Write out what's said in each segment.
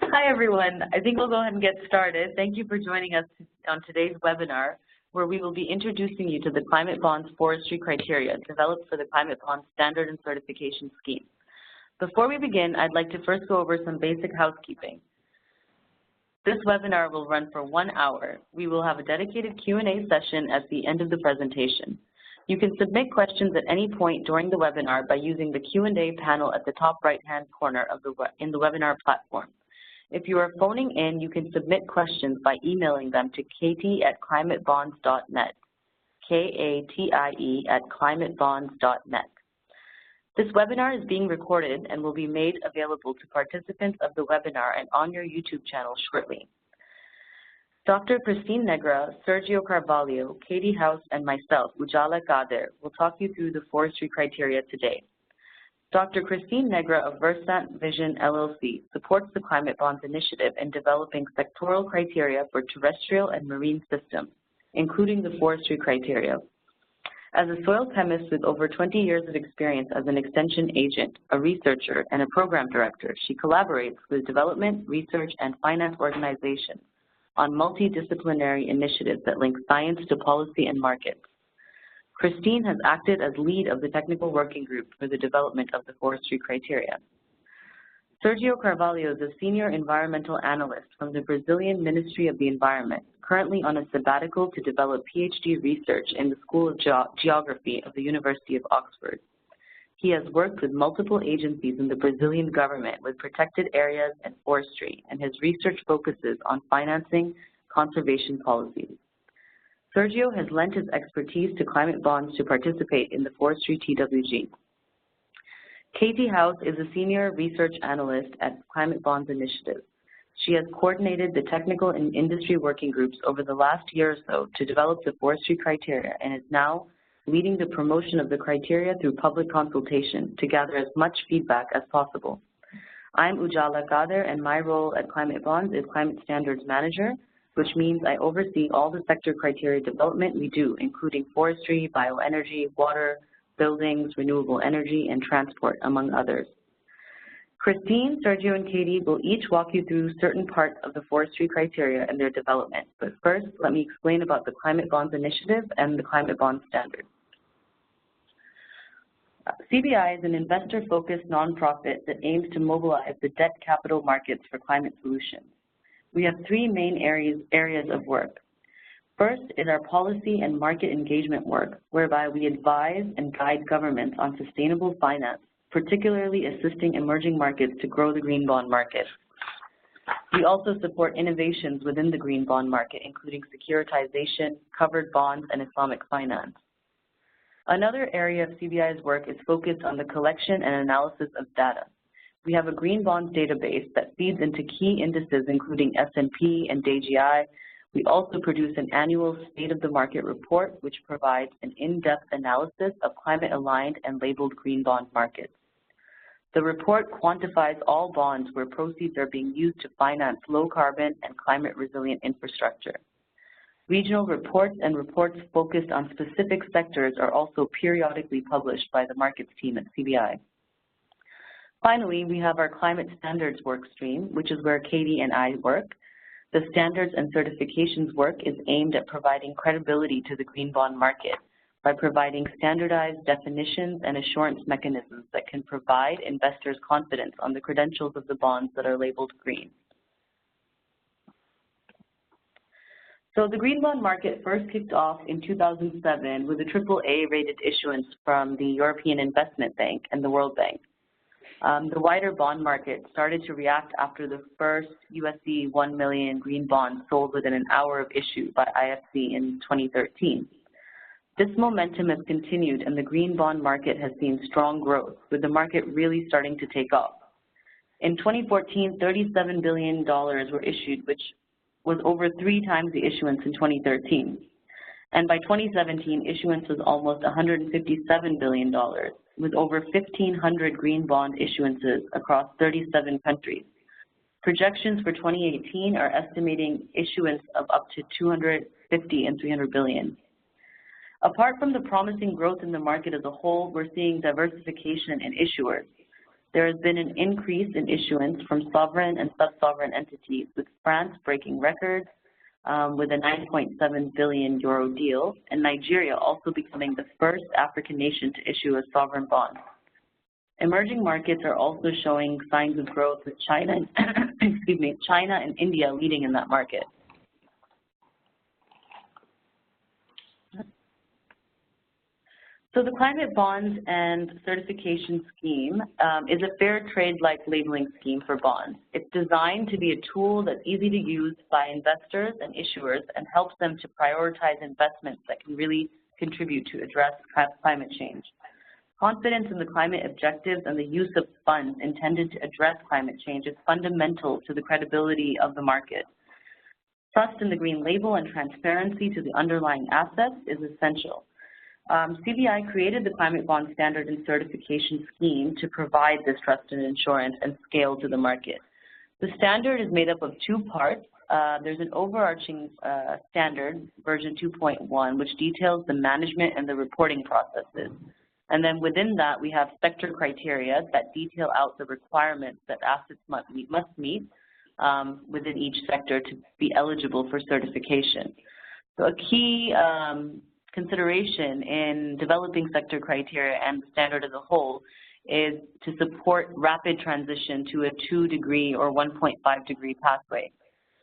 Hi, everyone. I think we'll go ahead and get started. Thank you for joining us on today's webinar, where we will be introducing you to the Climate Bonds Forestry criteria developed for the Climate Bonds Standard and Certification Scheme. Before we begin, I'd like to first go over some basic housekeeping. This webinar will run for 1 hour. We will have a dedicated Q&A session at the end of the presentation. You can submit questions at any point during the webinar by using the Q&A panel at the top right-hand corner of in the webinar platform. If you are phoning in, you can submit questions by emailing them to katie@climatebonds.net, KATIE@climatebonds.net. This webinar is being recorded and will be made available to participants of the webinar and on your YouTube channel shortly. Dr. Christine Negra, Sergio Carvalho, Katie House, and myself, Ujala Kader, will talk you through the forestry criteria today. Dr. Christine Negra of Versant Vision LLC supports the Climate Bonds Initiative in developing sectoral criteria for terrestrial and marine systems, including the forestry criteria. As a soil chemist with over 20 years of experience as an extension agent, a researcher, and a program director, she collaborates with development, research, and finance organizations on multidisciplinary initiatives that link science to policy and markets. Christine has acted as lead of the technical working group for the development of the forestry criteria. Sergio Carvalho is a senior environmental analyst from the Brazilian Ministry of the Environment, currently on a sabbatical to develop PhD research in the School of Geography of the University of Oxford. He has worked with multiple agencies in the Brazilian government with protected areas and forestry, and his research focuses on financing conservation policies. Sergio has lent his expertise to Climate Bonds to participate in the Forestry TWG. Katie House is a senior research analyst at Climate Bonds Initiative. She has coordinated the technical and industry working groups over the last year or so to develop the forestry criteria and is now leading the promotion of the criteria through public consultation to gather as much feedback as possible. I'm Ujala Kader, and my role at Climate Bonds is Climate Standards Manager, which means I oversee all the sector criteria development we do, including forestry, bioenergy, water, buildings, renewable energy, and transport, among others. Christine, Sergio, and Katie will each walk you through certain parts of the forestry criteria and their development. But first, let me explain about the Climate Bonds Initiative and the Climate Bonds Standard. CBI is an investor-focused nonprofit that aims to mobilize the debt capital markets for climate solutions. We have three main areas of work. First is our policy and market engagement work, whereby we advise and guide governments on sustainable finance, particularly assisting emerging markets to grow the green bond market. We also support innovations within the green bond market, including securitization, covered bonds, and Islamic finance. Another area of CBI's work is focused on the collection and analysis of data. We have a green bonds database that feeds into key indices including S&P and DJI. We also produce an annual State of the Market report, which provides an in-depth analysis of climate-aligned and labeled green bond markets. The report quantifies all bonds where proceeds are being used to finance low-carbon and climate-resilient infrastructure. Regional reports and reports focused on specific sectors are also periodically published by the markets team at CBI. Finally, we have our climate standards work stream, which is where Katie and I work. The standards and certifications work is aimed at providing credibility to the green bond market by providing standardized definitions and assurance mechanisms that can provide investors confidence on the credentials of the bonds that are labeled green. So the green bond market first kicked off in 2007 with a AAA rated issuance from the European Investment Bank and the World Bank. The wider bond market started to react after the first USD 1 million green bonds sold within an hour of issue by IFC in 2013. This momentum has continued, and the green bond market has seen strong growth, with the market really starting to take off. In 2014, $37 billion were issued, which was over 3 times the issuance in 2013. And by 2017, issuance was almost $157 billion, with over 1,500 green bond issuances across 37 countries. Projections for 2018 are estimating issuance of up to 250 and 300 billion. Apart from the promising growth in the market as a whole, we're seeing diversification in issuers. There has been an increase in issuance from sovereign and sub-sovereign entities, with France breaking records with a 9.7 billion euro deal, and Nigeria also becoming the first African nation to issue a sovereign bond. Emerging markets are also showing signs of growth, with China, China and India leading in that market. So the climate bonds and certification scheme is a fair trade-like labeling scheme for bonds. It's designed to be a tool that's easy to use by investors and issuers and helps them to prioritize investments that can really contribute to address climate change. Confidence in the climate objectives and the use of funds intended to address climate change is fundamental to the credibility of the market. Trust in the green label and transparency to the underlying assets is essential. CBI created the Climate Bond Standard and Certification Scheme to provide this trust and assurance and scale to the market. The standard is made up of two parts. There's an overarching standard, version 2.1, which details the management and the reporting processes. And then within that, we have sector criteria that detail out the requirements that assets must meet within each sector to be eligible for certification. So a key consideration in developing sector criteria and the standard as a whole is to support rapid transition to a 2-degree or 1.5-degree pathway.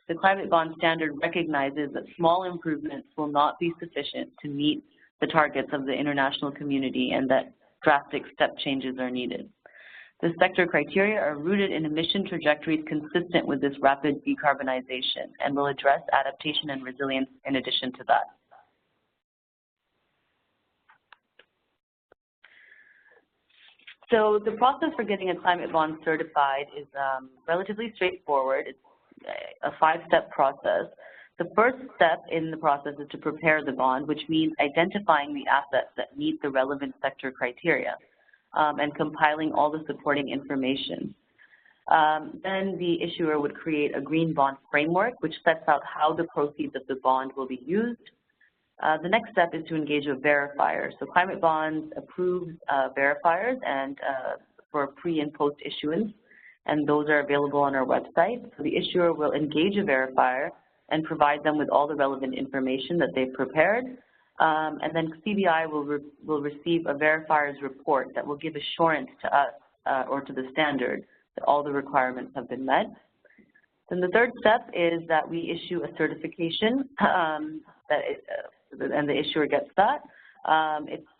The Climate Bond Standard recognizes that small improvements will not be sufficient to meet the targets of the international community and that drastic step changes are needed. The sector criteria are rooted in emission trajectories consistent with this rapid decarbonization and will address adaptation and resilience in addition to that. So the process for getting a climate bond certified is relatively straightforward. It's a 5-step process. The first step in the process is to prepare the bond, which means identifying the assets that meet the relevant sector criteria and compiling all the supporting information. Then the issuer would create a green bond framework, which sets out how the proceeds of the bond will be used. The next step is to engage a verifier. So Climate Bonds approves verifiers and for pre and post issuance, and those are available on our website. So the issuer will engage a verifier and provide them with all the relevant information that they've prepared. And then CBI will receive a verifier's report that will give assurance to us or to the standard that all the requirements have been met. Then the third step is that we issue a certification and the issuer gets that.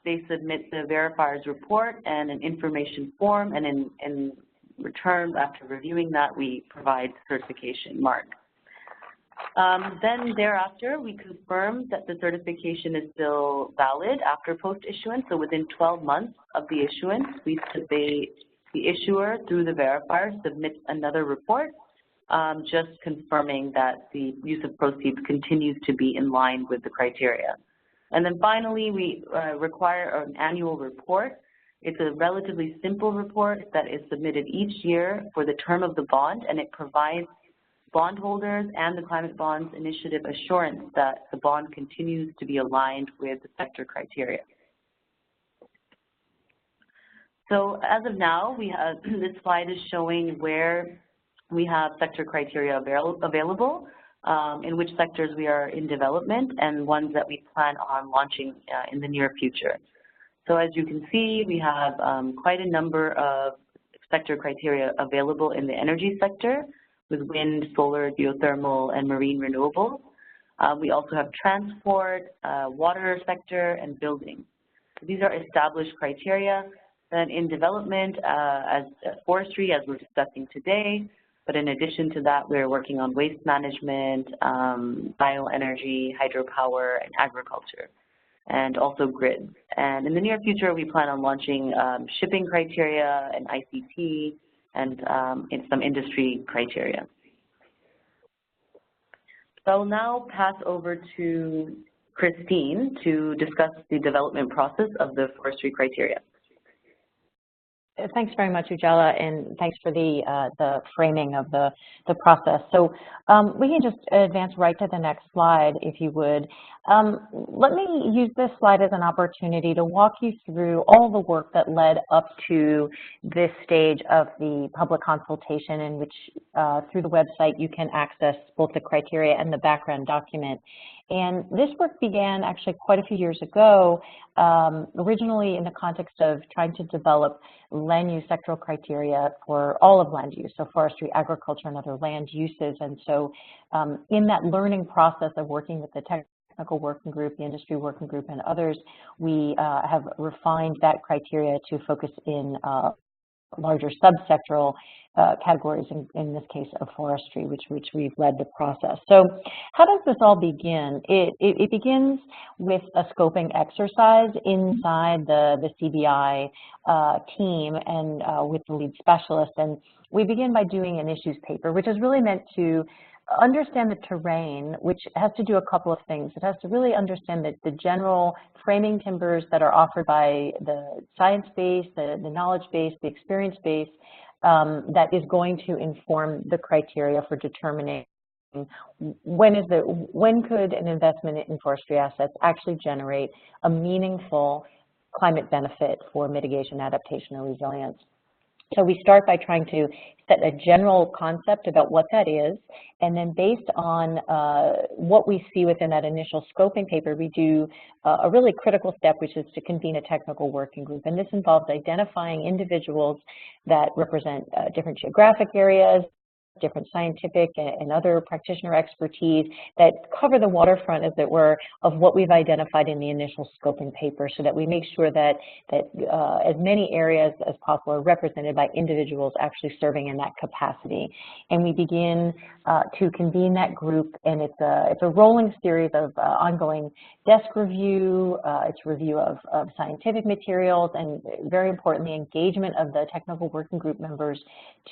They submit the verifier's report and an information form, and in return, after reviewing that, we provide certification mark. Then thereafter, we confirm that the certification is still valid after post-issuance. So within 12 months of the issuance, the issuer, through the verifier, submits another report, just confirming that the use of proceeds continues to be in line with the criteria. And then finally, we require an annual report. It's a relatively simple report that is submitted each year for the term of the bond, and it provides bondholders and the Climate Bonds Initiative assurance that the bond continues to be aligned with the sector criteria. So as of now, we have this slide is showing where we have sector criteria available, in which sectors we are in development, and ones that we plan on launching in the near future. So as you can see, we have quite a number of sector criteria available in the energy sector, with wind, solar, geothermal, and marine renewables. We also have transport, water sector, and building. So these are established criteria. Then in development, as forestry, as we're discussing today, but in addition to that, we're working on waste management, bioenergy, hydropower, and agriculture, and also grids. And in the near future, we plan on launching shipping criteria and ICT, and in some industry criteria. So I'll now pass over to Christine to discuss the development process of the forestry criteria. Thanks very much, Ujala, and thanks for the framing of the process. So we can just advance right to the next slide, if you would. Let me use this slide as an opportunity to walk you through all the work that led up to this stage of the public consultation, in which through the website you can access both the criteria and the background document. And this work began actually quite a few years ago, originally in the context of trying to develop land use sectoral criteria for all of land use, so forestry, agriculture, and other land uses. And so in that learning process of working with the technical working group, the industry working group, and others, we have refined that criteria to focus in larger subsectoral categories, in this case of forestry, which we've led the process. So how does this all begin? It begins with a scoping exercise inside the CBI team and with the lead specialist. And we begin by doing an issues paper, which is really meant to understand the terrain, which has to do a couple of things. It has to really understand the general framing timbers that are offered by the science base, the knowledge base, the experience base, that is going to inform the criteria for determining when could an investment in forestry assets actually generate a meaningful climate benefit for mitigation, adaptation, or resilience. So we start by trying to set a general concept about what that is, and then based on what we see within that initial scoping paper, we do a really critical step, which is to convene a technical working group. And this involves identifying individuals that represent different geographic areas, different scientific and other practitioner expertise that cover the waterfront, as it were, of what we've identified in the initial scoping paper, so that we make sure that as many areas as possible are represented by individuals actually serving in that capacity. And we begin to convene that group, and it's a rolling series of ongoing desk review, it's review of scientific materials, and very importantly, engagement of the technical working group members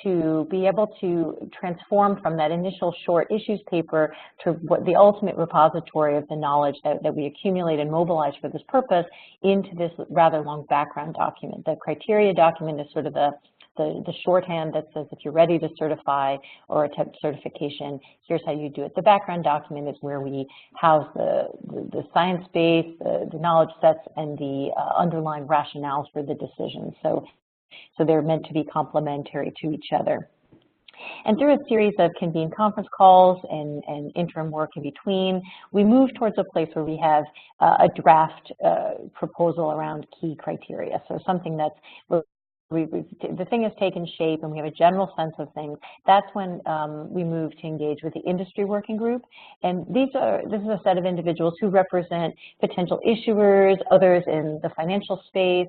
to be able to transform from that initial short issues paper to what the ultimate repository of the knowledge that we accumulate and mobilize for this purpose into this rather long background document. The criteria document is sort of the shorthand that says if you're ready to certify or attempt certification, here's how you do it. The background document is where we house the science base, the knowledge sets, and the underlying rationales for the decision. So they're meant to be complementary to each other. And through a series of convened conference calls and interim work in between, we move towards a place where we have a draft proposal around key criteria. So something that's the thing has taken shape and we have a general sense of things. That's when we move to engage with the industry working group. And this is a set of individuals who represent potential issuers, others in the financial space,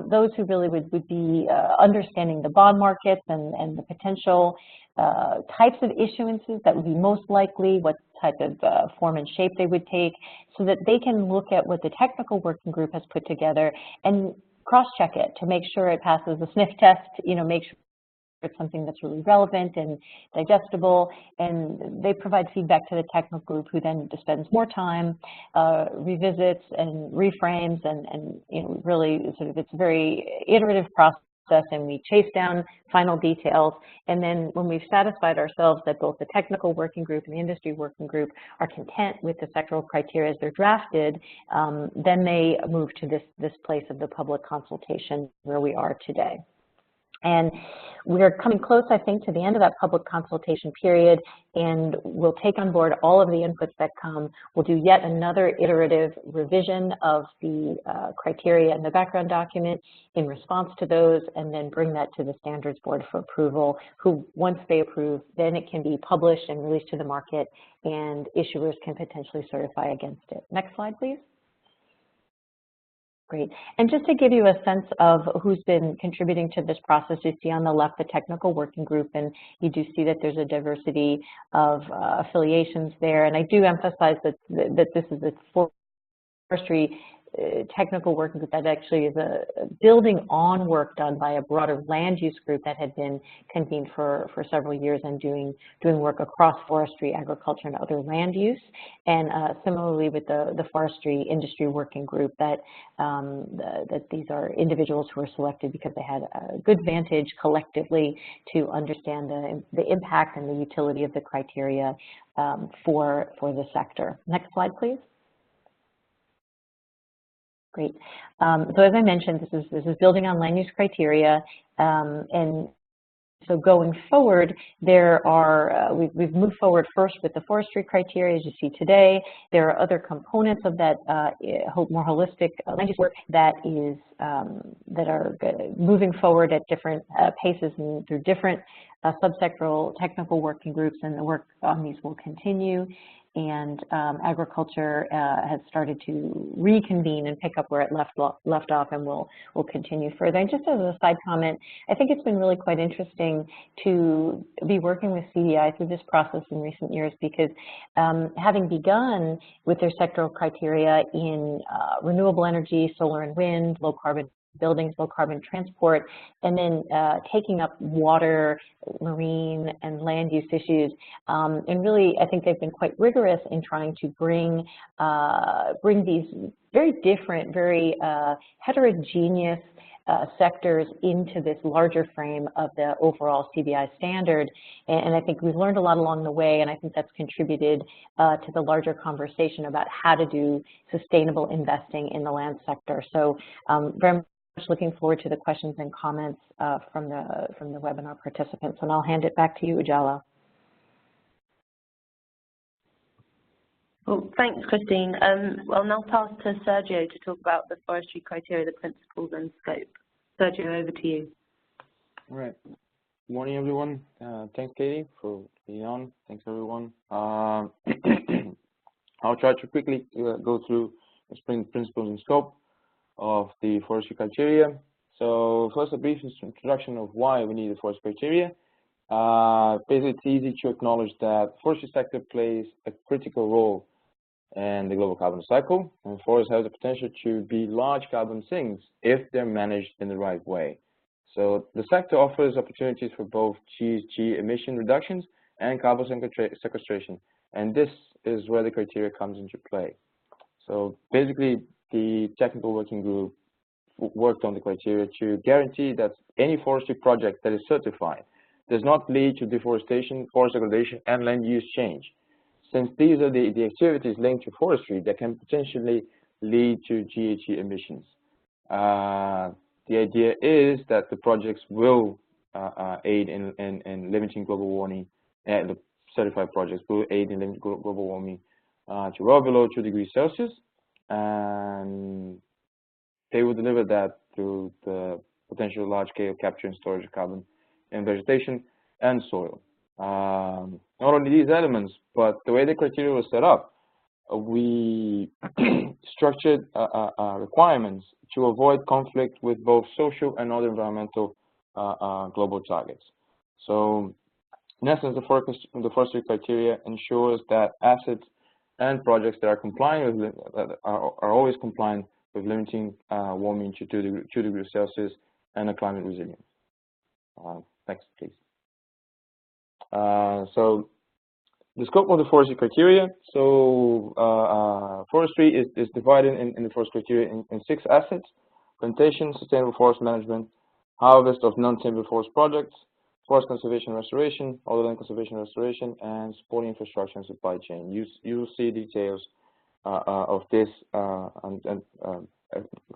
those who really would be understanding the bond markets and the potential types of issuances that would be most likely, what type of form and shape they would take, so that they can look at what the technical working group has put together and cross-check it to make sure it passes the sniff test, make sure it's something that's really relevant and digestible, and they provide feedback to the technical group, who then spends more time, revisits and reframes, and really sort of, it's a very iterative process, and we chase down final details. And then when we've satisfied ourselves that both the technical working group and the industry working group are content with the sectoral criteria as they're drafted, then they move to this place of the public consultation where we are today. And we're coming close, I think, to the end of that public consultation period, and we'll take on board all of the inputs that come. We'll do yet another iterative revision of the criteria and the background document in response to those, and then bring that to the standards board for approval, who, once they approve, then it can be published and released to the market, and issuers can potentially certify against it. Next slide, please. Great. And just to give you a sense of who's been contributing to this process, you see on the left the technical working group, and you do see that there's a diversity of affiliations there. And I do emphasize that this is a forestry technical working group that actually is a building on work done by a broader land use group that had been convened for several years and doing work across forestry, agriculture, and other land use. And similarly with the forestry industry working group, that these are individuals who are selected because they had a good vantage collectively to understand the impact and the utility of the criteria for the sector. Next slide, please. Great. So as I mentioned, this is building on land use criteria, and so going forward, there are we've moved forward first with the forestry criteria, as you see today. There are other components of that more holistic land use work that are moving forward at different paces and through different subsectoral technical working groups, and the work on these will continue. And agriculture has started to reconvene and pick up where it left off, and will continue further. And just as a side comment, I think it's been really quite interesting to be working with CDI through this process in recent years, because having begun with their sectoral criteria in renewable energy, solar and wind, low carbon buildings, low carbon transport, and then taking up water, marine, and land use issues. And really, I think they've been quite rigorous in trying to bring these very different, very heterogeneous sectors into this larger frame of the overall CBI standard. And I think we've learned a lot along the way, and I think that's contributed to the larger conversation about how to do sustainable investing in the land sector. So very much looking forward to the questions and comments from the webinar participants, and I'll hand it back to you, Ujala. Well, thanks, Christine. I'll now pass to Sergio to talk about the forestry criteria, the principles, and scope. Sergio, over to you. All right. Good morning, everyone. Thanks, Katie, for being on. Thanks, everyone. I'll try to quickly go through the principles and scope of the forestry criteria. So first, a brief introduction of why we need the forestry criteria. Basically, it's easy to acknowledge that the forestry sector plays a critical role in the global carbon cycle, and forests have the potential to be large carbon sinks if they're managed in the right way. So the sector offers opportunities for both GHG emission reductions and carbon sequestration, and this is where the criteria comes into play. So basically, the technical working group worked on the criteria to guarantee that any forestry project that is certified does not lead to deforestation, forest degradation, and land use change, since these are the activities linked to forestry that can potentially lead to GHG emissions. The idea is that the projects will aid in limiting global warming, the certified projects will aid in limiting global warming to well below 2 degrees Celsius, and they will deliver that through the potential large-scale capture and storage of carbon in vegetation and soil. Not only these elements, but the way the criteria was set up, we structured requirements to avoid conflict with both social and other environmental global targets. So, in essence, the forestry criteria ensures that assets and projects that are compliant with are always compliant with limiting warming to 2 degrees Celsius and a climate resilient. Next, please. So the scope of the forestry criteria. So forestry is divided in the forestry criteria in 6 assets: plantation, sustainable forest management, harvest of non-timber forest projects, forest conservation and restoration, other land conservation and restoration, and supporting infrastructure and supply chain. You will see details of this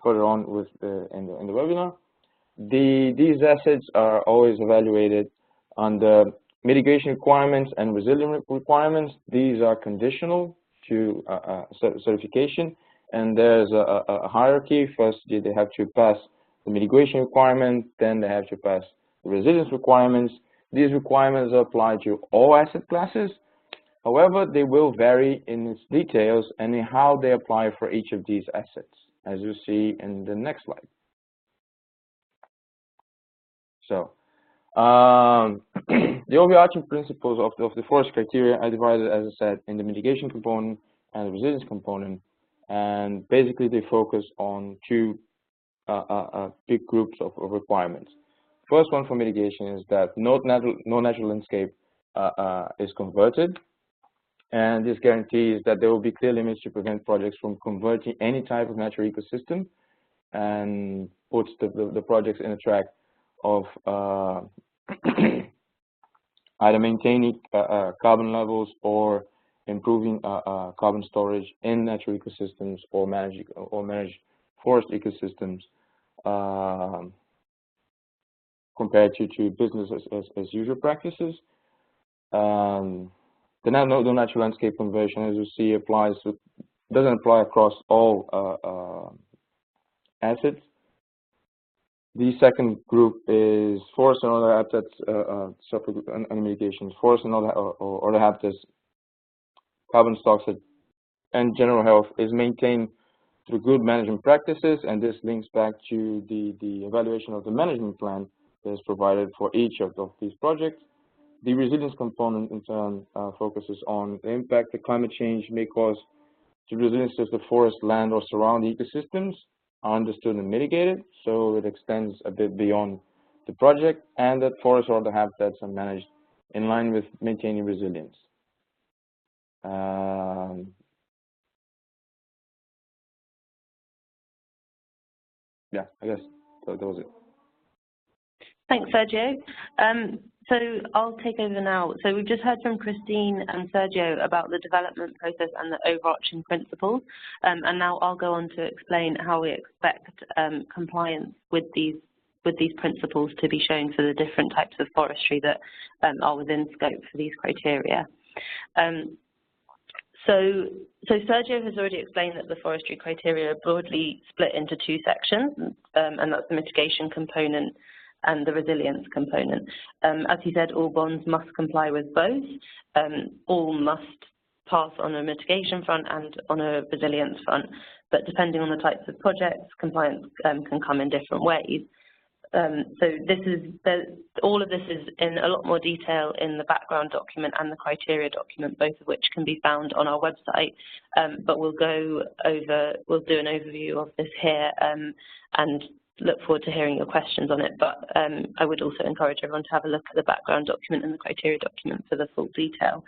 further on with in the webinar. These assets are always evaluated under mitigation requirements and resilience requirements. These are conditional to certification, and there's a hierarchy. First, they have to pass the mitigation requirement, then they have to pass the resilience requirements. These requirements apply to all asset classes. However, they will vary in its details and in how they apply for each of these assets, as you see in the next slide. So, the overarching principles of the forest criteria are divided, as I said, in the mitigation component and the resilience component. and basically they focus on two big groups of requirements. First one for mitigation is that no natural landscape is converted, and this guarantees that there will be clear limits to prevent projects from converting any type of natural ecosystem, and puts the projects in a track of either maintaining carbon levels or improving carbon storage in natural ecosystems, or manage forest ecosystems, compared to business as usual practices. The no natural landscape conversion, as you see, doesn't apply across all assets. The second group is forest and other habitats, subgroup and mitigations. Forest and other habitats, carbon stocks and general health is maintained through good management practices, and this links back to the evaluation of the management plan that is provided for each of these projects. The resilience component, in turn, focuses on the impact that climate change may cause to resilience of the forest, land, or surrounding ecosystems are understood and mitigated, so it extends a bit beyond the project, and that forests or other habitats are managed in line with maintaining resilience. Yeah, I guess that was it. Thanks, Sergio. So I'll take over now. So we've just heard from Christine and Sergio about the development process and the overarching principles, and now I'll go on to explain how we expect compliance with these principles to be shown for the different types of forestry that are within scope for these criteria. So Sergio has already explained that the forestry criteria are broadly split into two sections, and that's the mitigation component and the resilience component. As he said, all bonds must comply with both. All must pass on a mitigation front and on a resilience front, but depending on the types of projects, compliance can come in different ways. So all of this is in a lot more detail in the background document and the criteria document, both of which can be found on our website. But we'll do an overview of this here, and look forward to hearing your questions on it. But I would also encourage everyone to have a look at the background document and the criteria document for the full detail.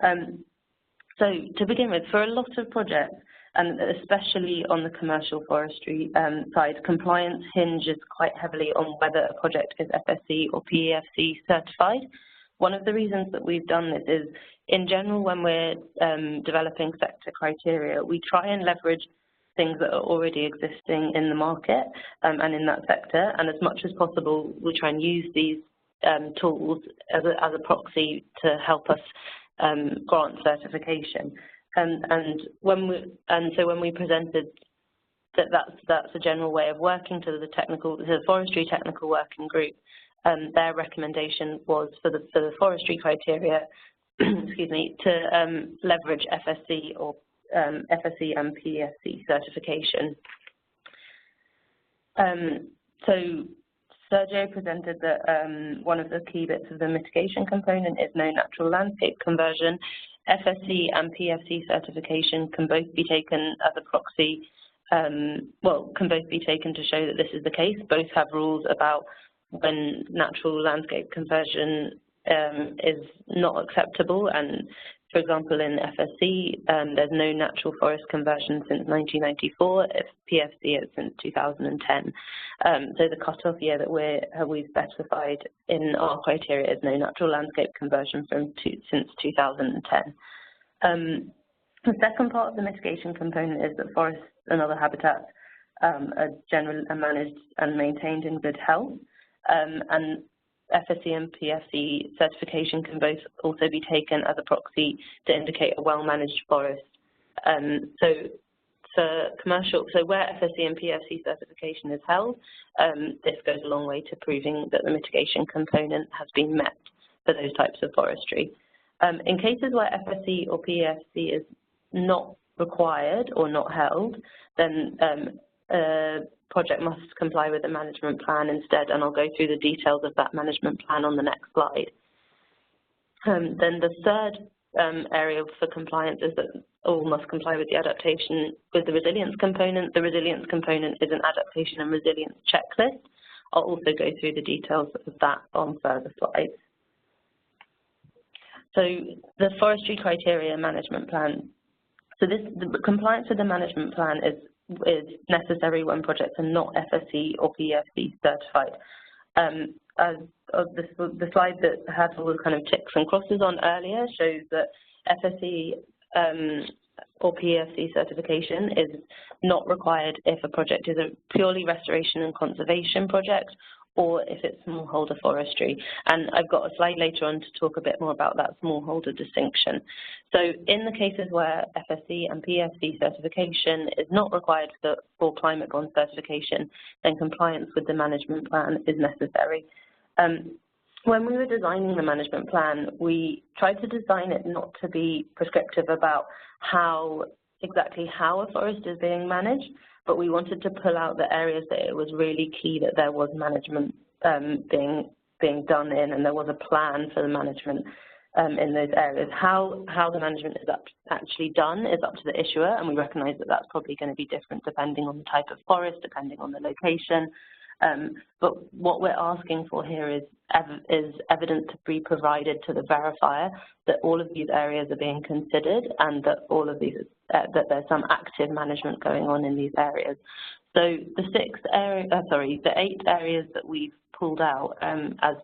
So to begin with, for a lot of projects, and especially on the commercial forestry side, compliance hinges quite heavily on whether a project is FSC or PEFC certified. One of the reasons that we've done this is, in general, when we're developing sector criteria, we try and leverage things that are already existing in the market and in that sector, and as much as possible, we try and use these tools as a proxy to help us grant certification. So when we presented that's a general way of working to the forestry technical working group, their recommendation was for the forestry criteria, excuse me, to leverage FSC or FSC and PEFC certification. So Sergio presented that one of the key bits of the mitigation component is no natural landscape conversion. FSC and PEFC certification can both be taken as a proxy, can both be taken to show that this is the case. Both have rules about when natural landscape conversion is not acceptable, and for example, in FSC, there's no natural forest conversion since 1994. If PEFC is since 2010. So the cutoff year that we've specified in our criteria is no natural landscape conversion since 2010. The second part of the mitigation component is that forests and other habitats are generally managed and maintained in good health, and FSC and PEFC certification can both also be taken as a proxy to indicate a well-managed forest. So where FSC and PEFC certification is held, this goes a long way to proving that the mitigation component has been met for those types of forestry. In cases where FSC or PEFC is not required or not held, then project must comply with the management plan instead, and I'll go through the details of that management plan on the next slide. Then the third area for compliance is that all must comply with the adaptation with the resilience component. The resilience component is an adaptation and resilience checklist. I'll also go through the details of that on further slides. So the forestry criteria management plan. So the compliance with the management plan is necessary when projects are not FSC or PEFC certified. As of the slide that had all the kind of ticks and crosses on earlier shows that FSC or PEFC certification is not required if a project is a purely restoration and conservation project or if it's smallholder forestry. And I've got a slide later on to talk a bit more about that smallholder distinction. So in the cases where FSC and PEFC certification is not required for climate bond certification, then compliance with the management plan is necessary. When we were designing the management plan, we tried to design it not to be prescriptive about exactly how a forest is being managed, but we wanted to pull out the areas that it was really key that there was management being done in, and there was a plan for the management in those areas. How the management is actually done is up to the issuer, and we recognise that that's probably going to be different depending on the type of forest, depending on the location. But what we're asking for here is evidence to be provided to the verifier that all of these areas are being considered and that all of these that there's some active management going on in these areas. So the 8 areas that we've pulled out as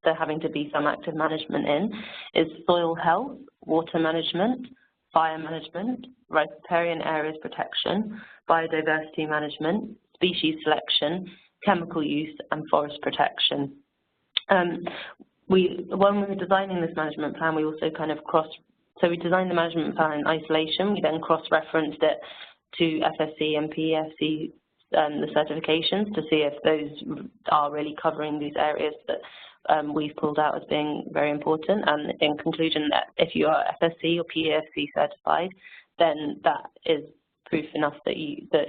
there having to be some active management in is soil health, water management, fire management, riparian areas protection, biodiversity management, species selection, chemical use, and forest protection. When we were designing this management plan, we also kind of so we designed the management plan in isolation. We then cross-referenced it to FSC and PEFC, the certifications, to see if those are really covering these areas that we've pulled out as being very important. And in conclusion, that if you are FSC or PEFC certified, then that is proof enough that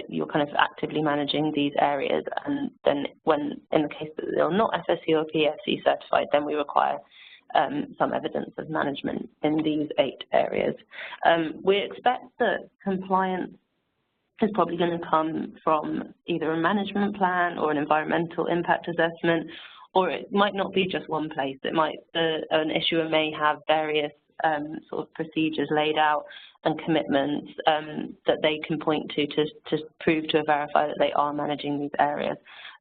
you're kind of actively managing these areas. And then when in the case that they're not FSC or PEFC certified, then we require some evidence of management in these 8 areas. We expect that compliance is probably going to come from either a management plan or an environmental impact assessment, or it might not be just one place. It might an issuer may have various sort of procedures laid out and commitments that they can point to prove to a verifier that they are managing these areas.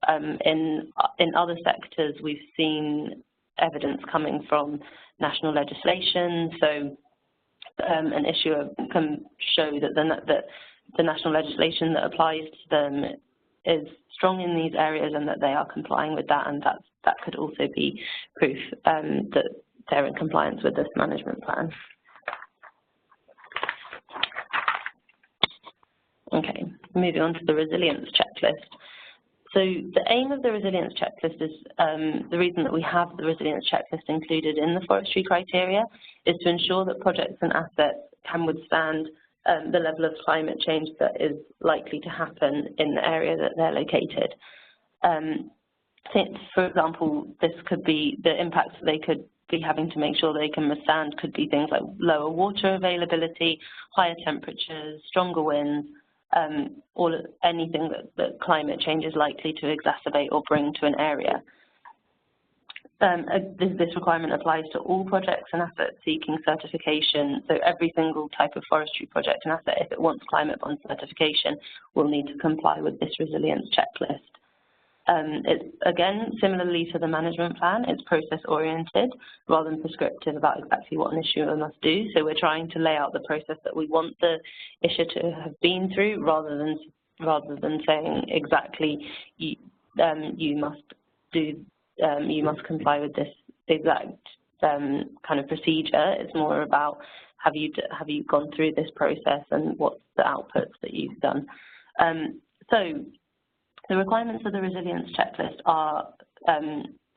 In other sectors, we've seen evidence coming from national legislation. So an issuer can show that the national legislation that applies to them is strong in these areas and that they are complying with that, and that could also be proof that they're in compliance with this management plan. Okay, moving on to the resilience checklist. So the aim of the resilience checklist is, the reason that we have the resilience checklist included in the forestry criteria is to ensure that projects and assets can withstand the level of climate change that is likely to happen in the area that they're located. For example, this could be the impacts that they could be having to make sure they can withstand could be things like lower water availability, higher temperatures, stronger winds, anything that climate change is likely to exacerbate or bring to an area. This requirement applies to all projects and assets seeking certification. So every single type of forestry project and asset, if it wants climate bond certification, will need to comply with this resilience checklist. It's, again, similarly to the management plan, it's process-oriented rather than prescriptive about exactly what an issuer must do. So we're trying to lay out the process that we want the issuer to have been through rather than saying exactly you must comply with this exact kind of procedure. It's more about have you gone through this process and what's the outputs that you've done. So the requirements of the resilience checklist are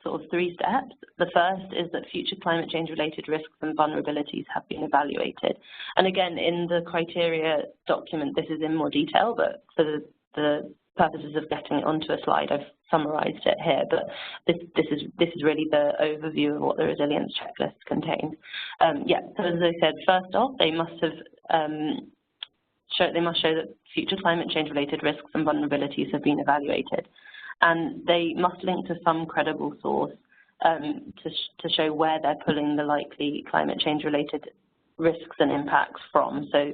sort of 3 steps. The first is that future climate change related risks and vulnerabilities have been evaluated. And again, in the criteria document, this is in more detail, but for the purposes of getting it onto a slide, I've summarised it here, but this is really the overview of what the resilience checklist contains. Yeah, so as I said, first off, they must show that future climate change related risks and vulnerabilities have been evaluated, and they must link to some credible source to show where they're pulling the likely climate change related risks and impacts from. So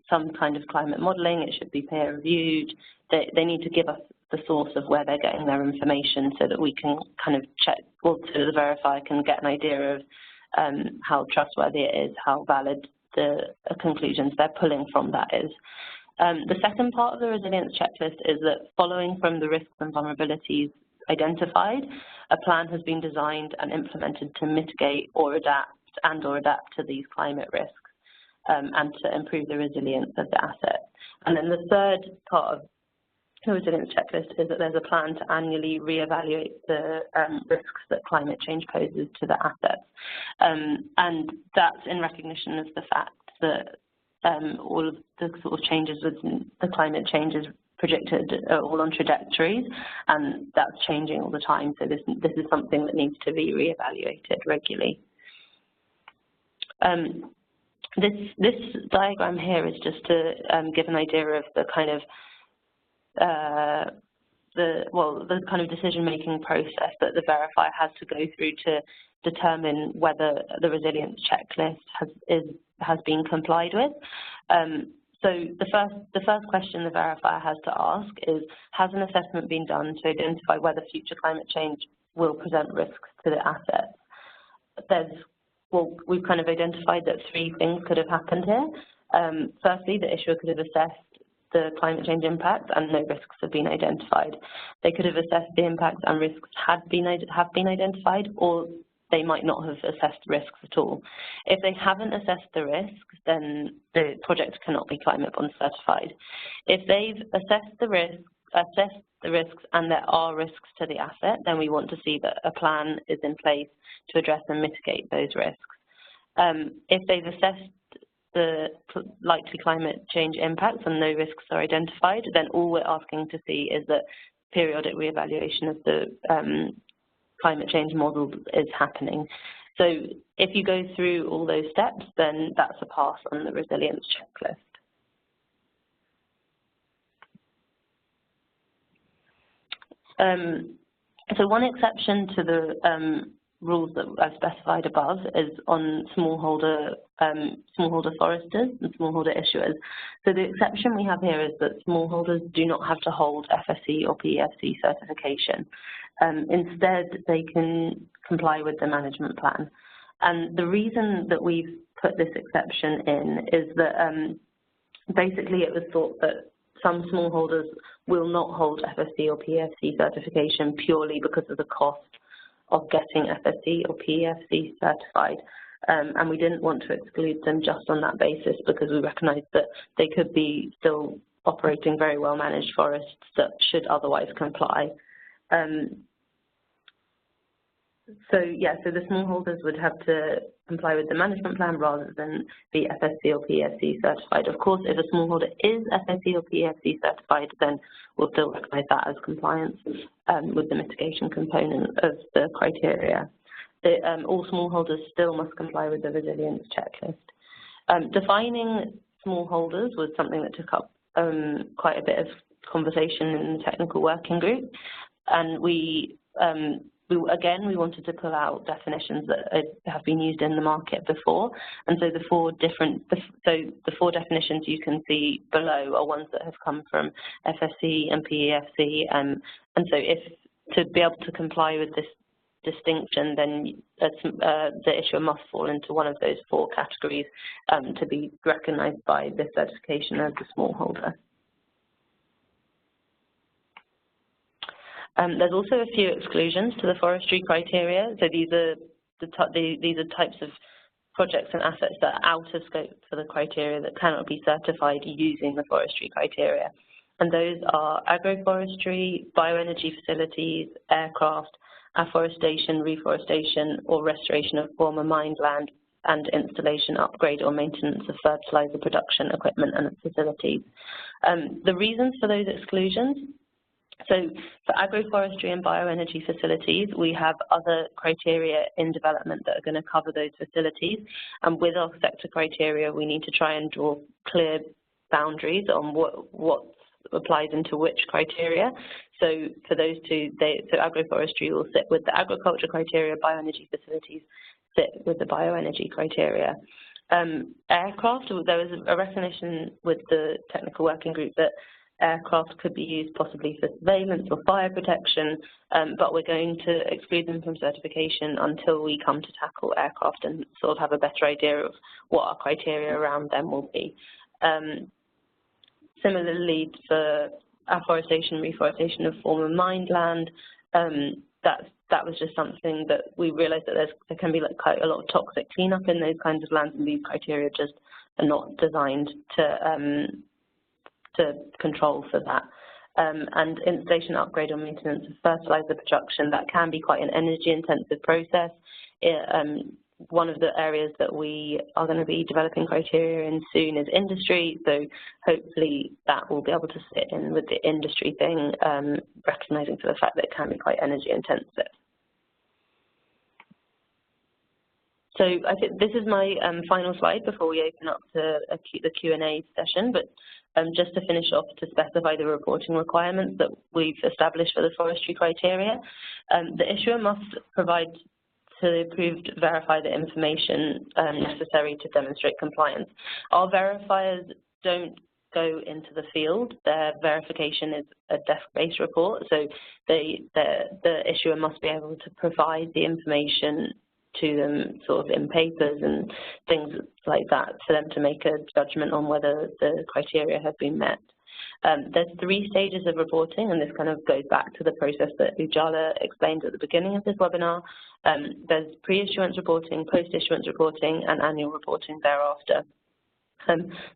some kind of climate modelling, it should be peer reviewed. They need to give us the source of where they're getting their information so that we can kind of check, or so the verifier can get an idea of how trustworthy it is, how valid the conclusions they're pulling from that is. The second part of the resilience checklist is that following from the risks and vulnerabilities identified, a plan has been designed and implemented to mitigate or adapt to these climate risks and to improve the resilience of the asset. And then the third part of the resilience checklist is that there's a plan to annually reevaluate the risks that climate change poses to the assets. And that's in recognition of the fact that all of the sort of changes within the climate change is predicted are all on trajectories, and that's changing all the time. So this is something that needs to be reevaluated regularly. This diagram here is just to give an idea of the kind of the kind of decision-making process that the verifier has to go through to determine whether the resilience checklist has been complied with. So the first question the verifier has to ask is, has an assessment been done to identify whether future climate change will present risks to the assets? We've kind of identified that three things could have happened here. Firstly, the issuer could have assessed the climate change impacts and no risks have been identified. They could have assessed the impacts and risks have been identified, or they might not have assessed risks at all. If they haven't assessed the risks, then the project cannot be climate bond certified. If they've assessed the risks and there are risks to the asset, then we want to see that a plan is in place to address and mitigate those risks. If they've assessed the likely climate change impacts and no risks are identified, then all we're asking to see is that periodic reevaluation of the climate change model is happening. So if you go through all those steps, then that's a pass on the resilience checklist. So one exception to the rules that I've specified above is on smallholder foresters and smallholder issuers. So the exception we have here is that smallholders do not have to hold FSC or PEFC certification. Instead, they can comply with the management plan. And the reason that we've put this exception in is that basically it was thought that some smallholders will not hold FSC or PEFC certification purely because of the cost of getting FSC or PEFC certified. And we didn't want to exclude them just on that basis because we recognised that they could be still operating very well managed forests that should otherwise comply. So the smallholders would have to comply with the management plan rather than be FSC or PEFC certified. Of course, if a smallholder is FSC or PEFC certified, then we'll still recognise that as compliance with the mitigation component of the criteria. All smallholders still must comply with the resilience checklist. Defining smallholders was something that took up quite a bit of conversation in the technical working group, and we wanted to pull out definitions that have been used in the market before, and so the four definitions you can see below are ones that have come from FSC and PEFC, and so to be able to comply with this distinction, then the issuer must fall into one of those four categories to be recognised by this certification as a smallholder. There's also a few exclusions to the forestry criteria. So these are types of projects and assets that are out of scope for the criteria that cannot be certified using the forestry criteria. And those are agroforestry, bioenergy facilities, aircraft, afforestation, reforestation, or restoration of former mined land and installation, upgrade or maintenance of fertilizer production equipment and facilities. The reasons for those exclusions: so for agroforestry and bioenergy facilities, we have other criteria in development that are going to cover those facilities. And with our sector criteria, we need to try and draw clear boundaries on what applies into which criteria. So for those two, so agroforestry will sit with the agriculture criteria, bioenergy facilities sit with the bioenergy criteria. Aircraft, there was a recognition with the technical working group that aircraft could be used possibly for surveillance or fire protection, but we're going to exclude them from certification until we come to tackle aircraft and sort of have a better idea of what our criteria around them will be. Similarly, for afforestation, reforestation of former mined land, that was just something that we realised that there can be like quite a lot of toxic cleanup in those kinds of lands, and these criteria just are not designed to control for that. And installation, upgrade or maintenance of fertilizer production, that can be quite an energy-intensive process. One of the areas that we are going to be developing criteria in soon is industry, so hopefully that will be able to sit in with the industry thing, recognising for the fact that it can be quite energy-intensive. So I think this is my final slide before we open up to the Q&A session, but just to finish off, to specify the reporting requirements that we've established for the forestry criteria. The issuer must provide to the approved verifier the information necessary to demonstrate compliance. Our verifiers don't go into the field. Their verification is a desk-based report, so the issuer must be able to provide the information to them sort of in papers and things like that for them to make a judgment on whether the criteria have been met. There's 3 stages of reporting, and this kind of goes back to the process that Ujala explained at the beginning of this webinar. There's pre-issuance reporting, post-issuance reporting, and annual reporting thereafter.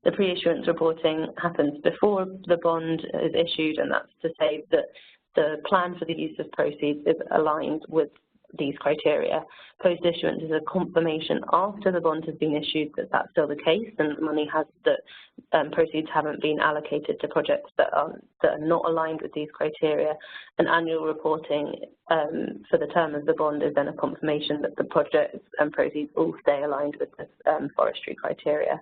The pre-issuance reporting happens before the bond is issued, and that's to say that the plan for the use of proceeds is aligned with these criteria. Post-issuance is a confirmation after the bond has been issued that that's still the case, and money has proceeds haven't been allocated to projects that are not aligned with these criteria. And annual reporting for the term of the bond is then a confirmation that the projects and proceeds all stay aligned with this forestry criteria.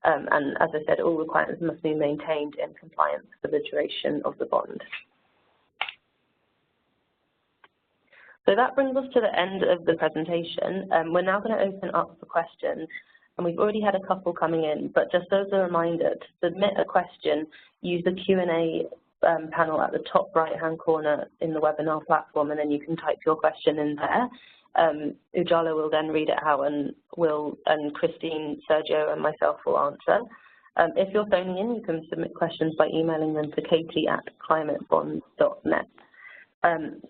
And as I said, all requirements must be maintained in compliance for the duration of the bond. So that brings us to the end of the presentation. We're now going to open up for questions, and we've already had a couple coming in, but just as a reminder, to submit a question, use the Q&A panel at the top right-hand corner in the webinar platform, and then you can type your question in there. Ujala will then read it out, and Christine, Sergio, and myself will answer. If you're phoning in, you can submit questions by emailing them to katie@climatebonds.net.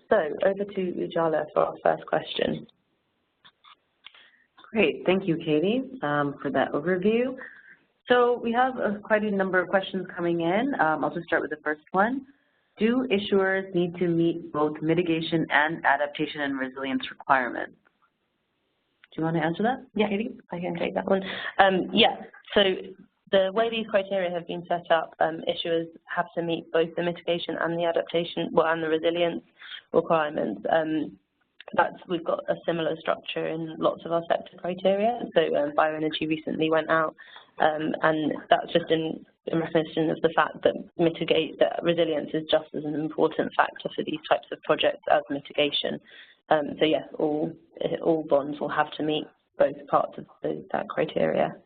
So over to Ujala for our first question. Great, thank you, Katie, for that overview. So we have quite a number of questions coming in. I'll just start with the first one. Do issuers need to meet both mitigation and adaptation and resilience requirements? Do you want to answer that, Yeah, Katie? I can take that one. Yeah, so the way these criteria have been set up, issuers have to meet both the mitigation and the adaptation, and the resilience requirements. We've got a similar structure in lots of our sector criteria. So bioenergy recently went out, and that's just in recognition of the fact that resilience is just as an important factor for these types of projects as mitigation. So yes, all bonds will have to meet both parts of that criteria.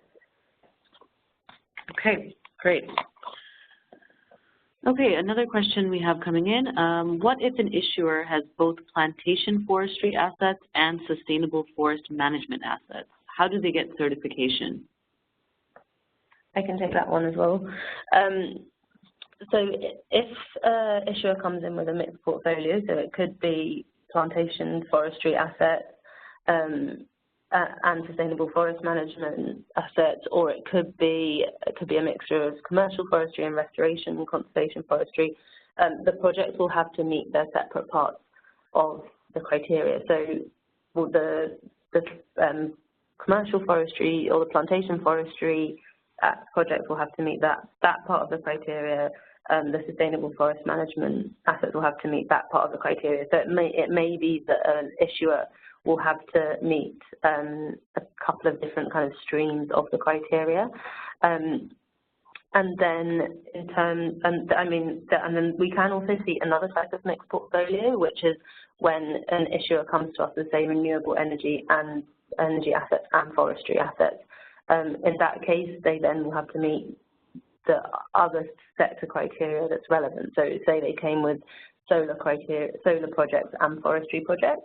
Okay, great. Okay, another question we have coming in. What if an issuer has both plantation forestry assets and sustainable forest management assets? How do they get certification? I can take that one as well. So if an issuer comes in with a mixed portfolio, so it could be plantation forestry assets, and sustainable forest management assets, or it could be a mixture of commercial forestry and restoration and conservation forestry. The projects will have to meet their separate parts of the criteria. So the commercial forestry or the plantation forestry projects will have to meet that part of the criteria. The sustainable forest management assets will have to meet that part of the criteria. So it may be that an issuer will have to meet a couple of different kind of streams of the criteria. And then in terms, and then we can also see another type of mixed portfolio, which is when an issuer comes to us with, say, renewable energy and energy assets and forestry assets. In that case, they then will have to meet the other sector criteria that's relevant. So say they came with solar projects and forestry projects,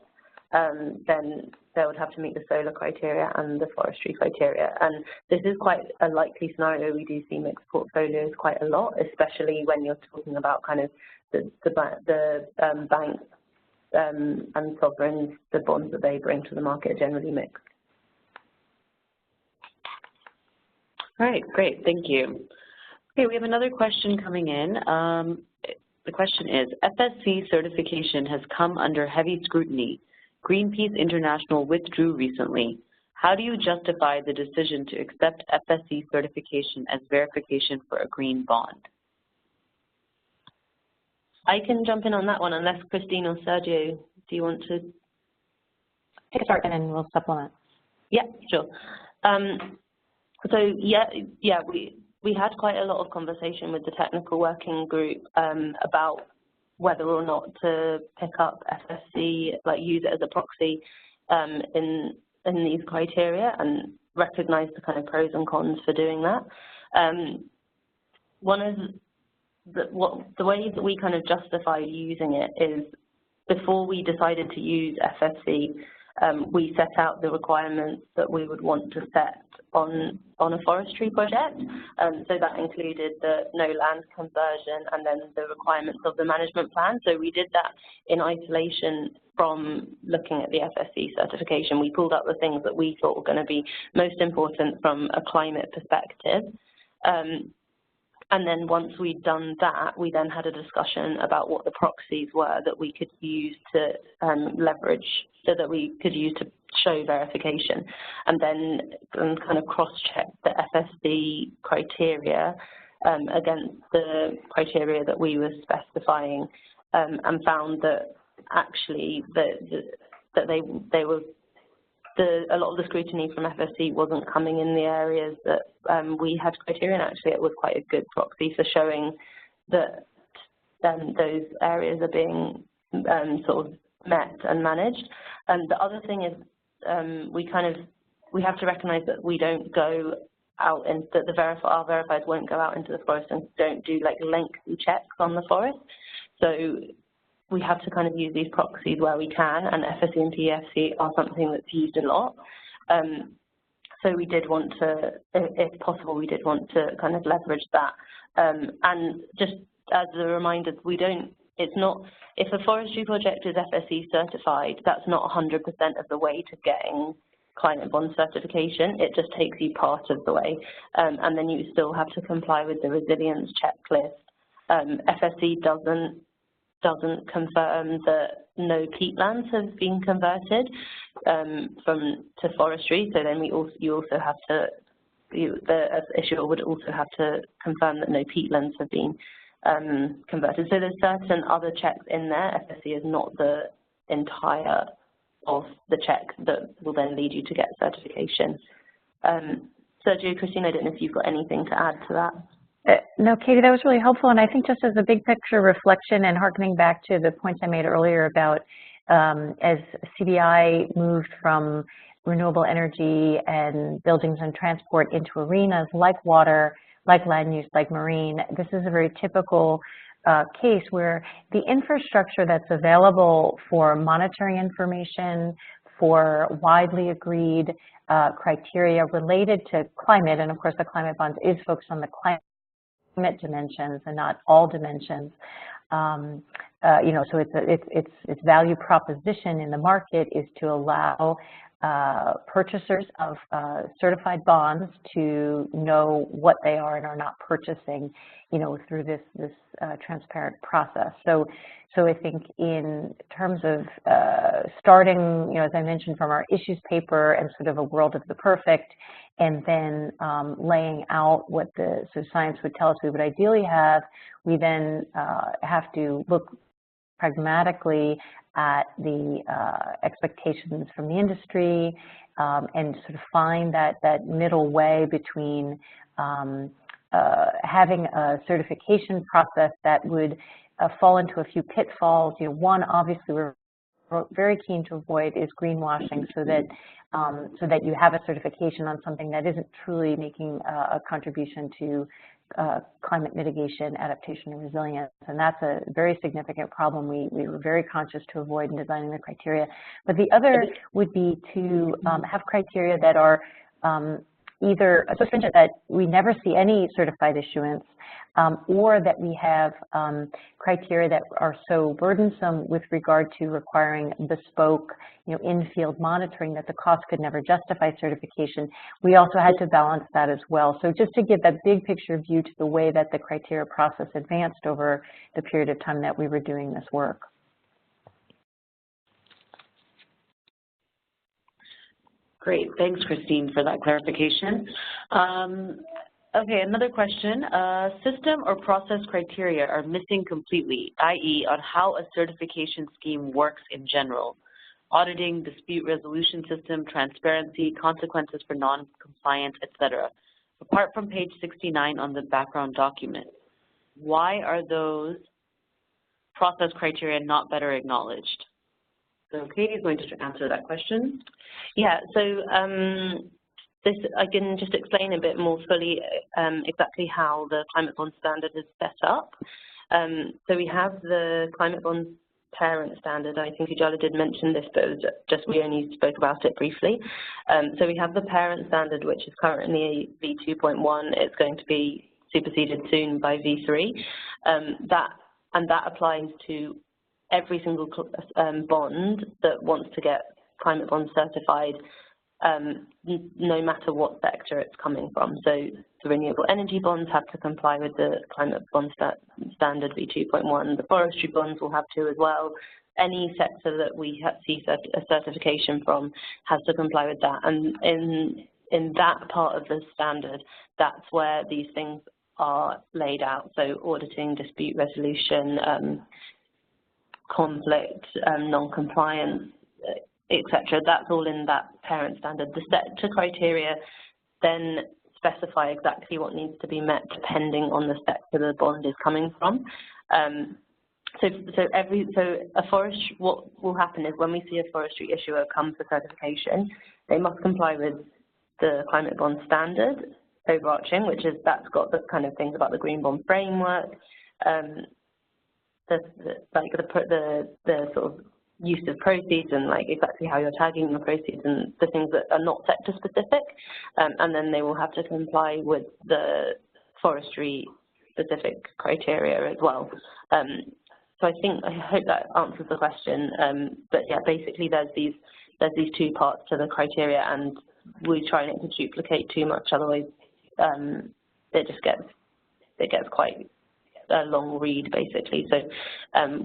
then they would have to meet the solar criteria and the forestry criteria. And this is quite a likely scenario. We do see mixed portfolios quite a lot, especially when you're talking about kind of the banks and sovereigns, the bonds that they bring to the market are generally mixed. All right, great, thank you. Okay, we have another question coming in. The question is, FSC certification has come under heavy scrutiny. Greenpeace International withdrew recently. How do you justify the decision to accept FSC certification as verification for a green bond? I can jump in on that one, unless Christine or Sergio, do you want to? Take a start and then we'll supplement. Yeah, sure. So yeah, we had quite a lot of conversation with the technical working group about whether or not to pick up FSC, like use it as a proxy in these criteria, and recognize the kind of pros and cons for doing that. One of the ways that we kind of justified using it is, before we decided to use FSC, we set out the requirements that we would want to set on a forestry project. So that included the no land conversion and then the requirements of the management plan. So we did that in isolation from looking at the FSC certification. We pulled out the things that we thought were going to be most important from a climate perspective. And then once we'd done that, we then had a discussion about what the proxies were that we could use to leverage, so that we could use to show verification, and then kind of cross-check the FSC criteria against the criteria that we were specifying, and found that actually that they were, a lot of the scrutiny from FSC wasn't coming in the areas that we had criteria, and actually it was quite a good proxy for showing that those areas are being sort of met and managed. And the other thing is we have to recognize that we don't go out, and that our verifiers won't go out into the forest and don't do like lengthy checks on the forest. So we have to kind of use these proxies where we can, and FSC and PEFC are something that's used a lot. So we did want to, if possible, we did want to kind of leverage that. And just as a reminder, it's not, if a forestry project is FSC certified, that's not 100% of the way to getting climate bond certification. It just takes you part of the way. And then you still have to comply with the resilience checklist. FSC doesn't confirm that no peatlands have been converted to forestry. So then you also have to, the issuer would also have to confirm that no peatlands have been converted. So there's certain other checks in there. FSC is not the entire of the check that will then lead you to get certification. Sergio, Christine, I don't know if you've got anything to add to that. No, Katie, that was really helpful. And I think just as a big picture reflection and harkening back to the points I made earlier about as CBI moved from renewable energy and buildings and transport into arenas like water, like land use, like marine, this is a very typical case where the infrastructure that's available for monitoring information, for widely agreed criteria related to climate, and of course the climate bonds is focused on the climate dimensions and not all dimensions. So its value proposition in the market is to allow purchasers of certified bonds to know what they are and are not purchasing, through this transparent process. So I think in terms of starting, as I mentioned, from our issues paper and sort of a world of the perfect, and then laying out what the science would tell us we would ideally have, we then have to look pragmatically at the expectations from the industry and sort of find that middle way between having a certification process that would fall into a few pitfalls. One, obviously, we're very keen to avoid is greenwashing, so that you have a certification on something that isn't truly making a contribution to climate mitigation, adaptation, and resilience. And that's a very significant problem we were very conscious to avoid in designing the criteria. But the other would be to have criteria that are either so stringent that we never see any certified issuance, or that we have criteria that are so burdensome with regard to requiring bespoke, in-field monitoring that the cost could never justify certification. We also had to balance that as well. So just to give that big picture view to the way that the criteria process advanced over the period of time that we were doing this work. Great, thanks, Christine, for that clarification. Okay, another question. System or process criteria are missing completely, i.e. on how a certification scheme works in general. Auditing, dispute resolution system, transparency, consequences for non-compliance, etc. Apart from page 69 on the background document, why are those process criteria not better acknowledged? So Katie is going to answer that question. Yeah, so this, I can just explain a bit more fully exactly how the climate bond standard is set up. So we have the climate bond parent standard. I think Ujala did mention this, but it was just we only spoke about it briefly. So we have the parent standard, which is currently V2.1. It's going to be superseded soon by V3. That applies to every single bond that wants to get climate bond certified, no matter what sector it's coming from. So the renewable energy bonds have to comply with the climate bond standard V2.1. The forestry bonds will have to as well. Any sector that we see a certification from has to comply with that. And in that part of the standard, that's where these things are laid out. So auditing, dispute resolution, conflict, non-compliance, etc. That's all in that parent standard. The sector criteria then specify exactly what needs to be met depending on the sector the bond is coming from. What will happen is when we see a forestry issuer come for certification, they must comply with the climate bond standard overarching, which is that's got the kind of things about the green bond framework, the sort of use of proceeds and like exactly how you're tagging your proceeds and the things that are not sector specific, and then they will have to comply with the forestry specific criteria as well. So I hope that answers the question. But yeah, basically there's these two parts to the criteria, and we try not to duplicate too much, otherwise it gets quite a long read basically. So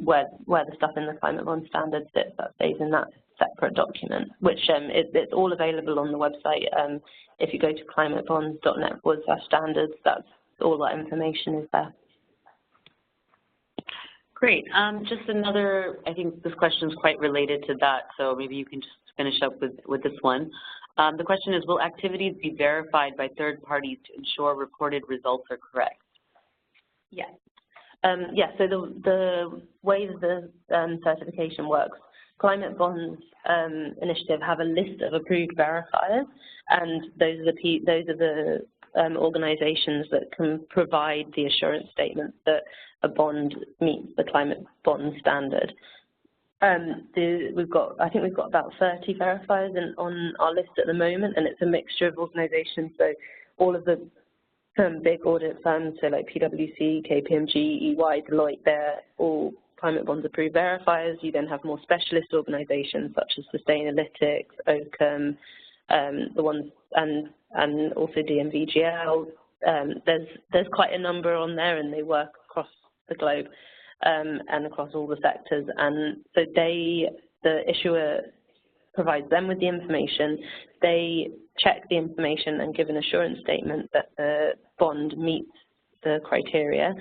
where the stuff in the climate bond standard sits, that stays in that separate document, which it's all available on the website. If you go to climatebonds.net/standards, that's all that information is there. Great. Just another, I think this question is quite related to that, so maybe you can just finish up with this one. The question is, will activities be verified by third parties to ensure reported results are correct? Yes. Yeah, so the way the certification works, Climate Bonds Initiative have a list of approved verifiers, and those are the organizations that can provide the assurance statement that a bond meets the climate bond standard. I think we've got about 30 verifiers on our list at the moment, and it's a mixture of organizations. So all of the big audit firms, so like PwC, KPMG, EY, Deloitte, they're all climate bonds approved verifiers. You then have more specialist organisations such as Sustainalytics, Oakham, the ones, and also DMVGL. There's quite a number on there, and they work across the globe and across all the sectors. And so the issuer provides them with the information. They check the information and give an assurance statement that the bond meets the criteria.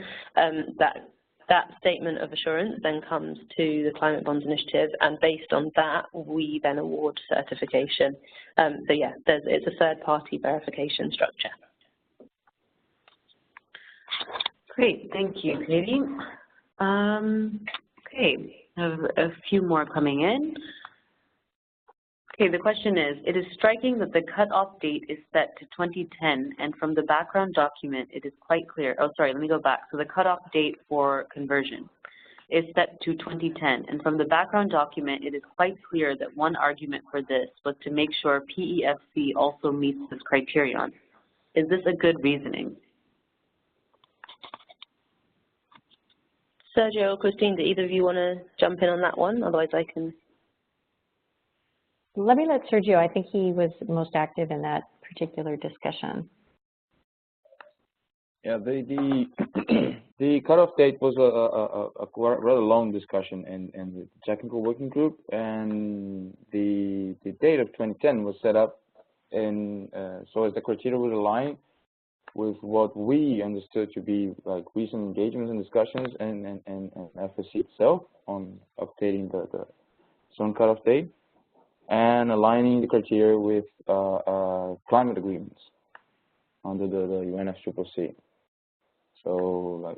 That statement of assurance then comes to the Climate Bonds Initiative, and based on that, we then award certification. So yeah, it's a third-party verification structure. Great, thank you, Katie. Okay, I have a few more coming in. Okay, the question is, it is striking that the cutoff date is set to 2010, and from the background document, it is quite clear. Oh, sorry, let me go back. So the cutoff date for conversion is set to 2010, and from the background document, it is quite clear that one argument for this was to make sure PEFC also meets this criterion. Is this a good reasoning? Sergio or Christine, do either of you want to jump in on that one? Otherwise, I can. Let me let Sergio. I think he was most active in that particular discussion. Yeah, the cutoff date was a rather long discussion in the technical working group, and the date of 2010 was set up in so as the criteria would align with what we understood to be like recent engagements and discussions and FSC itself on updating the zone cutoff date, and aligning the criteria with climate agreements under the UNFCCC. So, like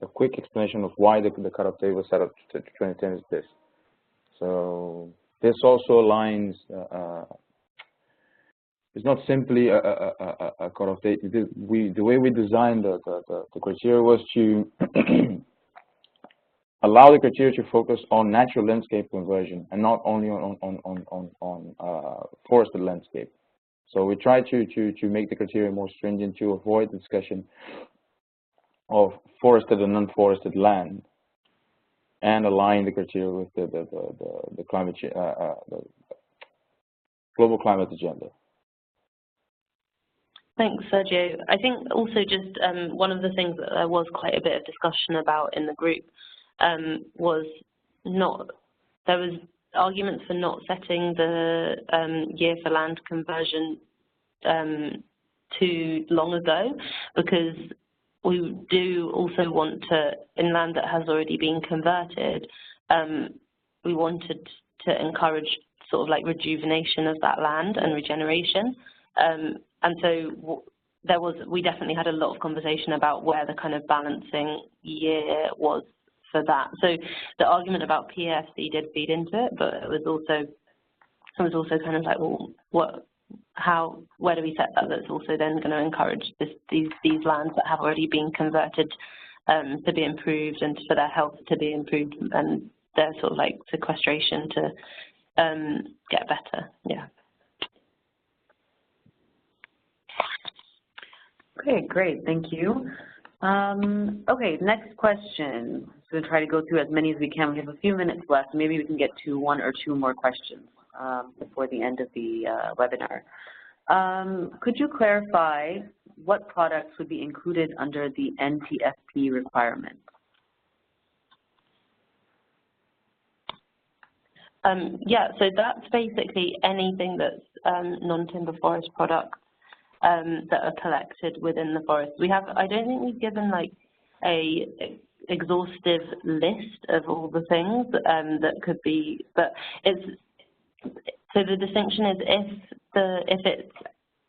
a quick explanation of why the cutoff date was set up to 2010 is this. So this also aligns. It's not simply a cutoff date. The way we designed the criteria was to allow the criteria to focus on natural landscape conversion and not only on forested landscape. So we try to make the criteria more stringent to avoid the discussion of forested and non-forested land, and align the criteria with the climate the global climate agenda. Thanks, Sergio. I think also just one of the things that there was quite a bit of discussion about in the group was there was arguments for not setting the year for land conversion too long ago, because we do also want to, in land that has already been converted, we wanted to encourage sort of like rejuvenation of that land and regeneration. And so we definitely had a lot of conversation about where the kind of balancing year was for that. So the argument about PEFC did feed into it, but it was also kind of like, well, where do we set that? That's also then going to encourage these lands that have already been converted to be improved, and for their health to be improved, and their sort of like sequestration to get better. Yeah. Okay, great, thank you. Okay, next question. I'm going to try to go through as many as we can. We have a few minutes left. Maybe we can get to one or two more questions before the end of the webinar. Could you clarify what products would be included under the NTFP requirement? Yeah, so that's basically anything that's non-timber forest products that are collected within the forest. I don't think we've given like a exhaustive list of all the things that could be, but so the distinction is if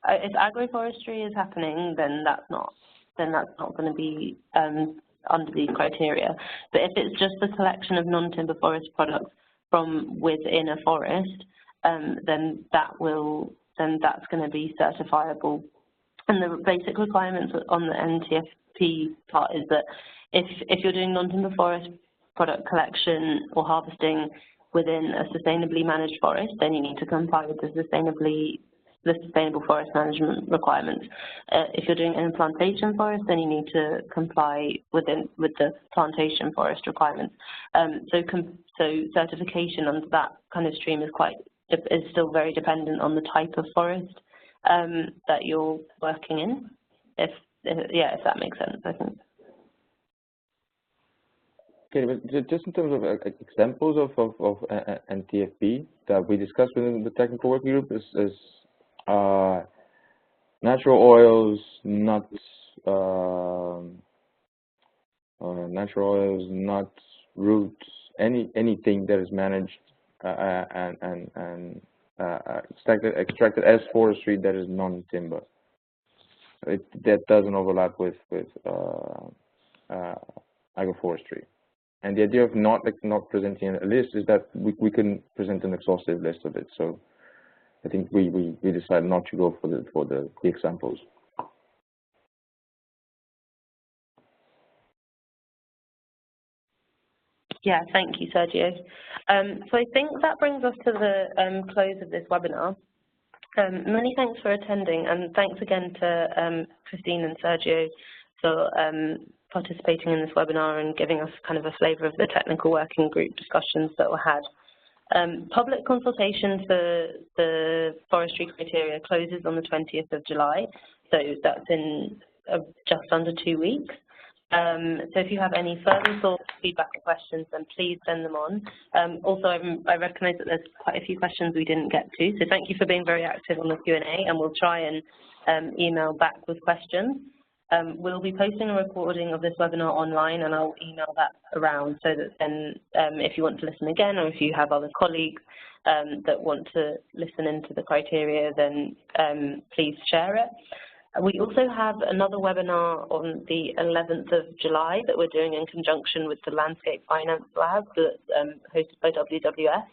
agroforestry is happening, then that's not going to be under these criteria. But if it's just the collection of non-timber forest products from within a forest, then that's going to be certifiable. And the basic requirements on the NTFP part is that if you're doing non-timber forest product collection or harvesting within a sustainably managed forest, then you need to comply with the the sustainable forest management requirements. If you're doing an plantation forest, then you need to comply with the plantation forest requirements. So certification under that kind of stream is still very dependent on the type of forest that you're working in. If that makes sense, I think. Okay, but just in terms of examples of NTFP that we discussed within the technical working group is natural oils, nuts, roots, anything that is managed and extracted as forestry that is non-timber. That doesn't overlap with agroforestry. And the idea of not presenting a list is that we can present an exhaustive list of it. So I think we decided not to go for the examples. Yeah, thank you, Sergio. So I think that brings us to the close of this webinar. Many thanks for attending, and thanks again to Christine and Sergio for participating in this webinar and giving us kind of a flavour of the technical working group discussions that were had. Public consultation for the forestry criteria closes on the 20th of July, so that's in just under 2 weeks. So if you have any further thoughts, feedback or questions, then please send them on. Also, I recognise that there's quite a few questions we didn't get to, so thank you for being very active on the Q&A, and we'll try and email back with questions. We'll be posting a recording of this webinar online, and I'll email that around so that then if you want to listen again, or if you have other colleagues that want to listen into the criteria, then please share it. We also have another webinar on the 11th of July that we're doing in conjunction with the Landscape Finance Lab that's hosted by WWF.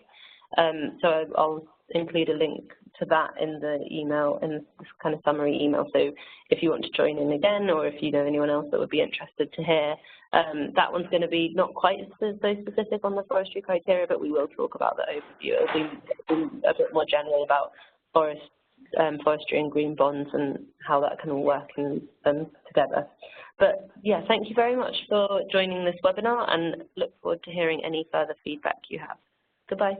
So I'll include a link to that in the email, in this kind of summary email. So if you want to join in again, or if you know anyone else that would be interested to hear, that one's going to be not quite so specific on the forestry criteria, but we will talk about the overview. It'll be a bit more general about forestry and green bonds and how that can all work together. But yeah, thank you very much for joining this webinar, and look forward to hearing any further feedback you have. Goodbye.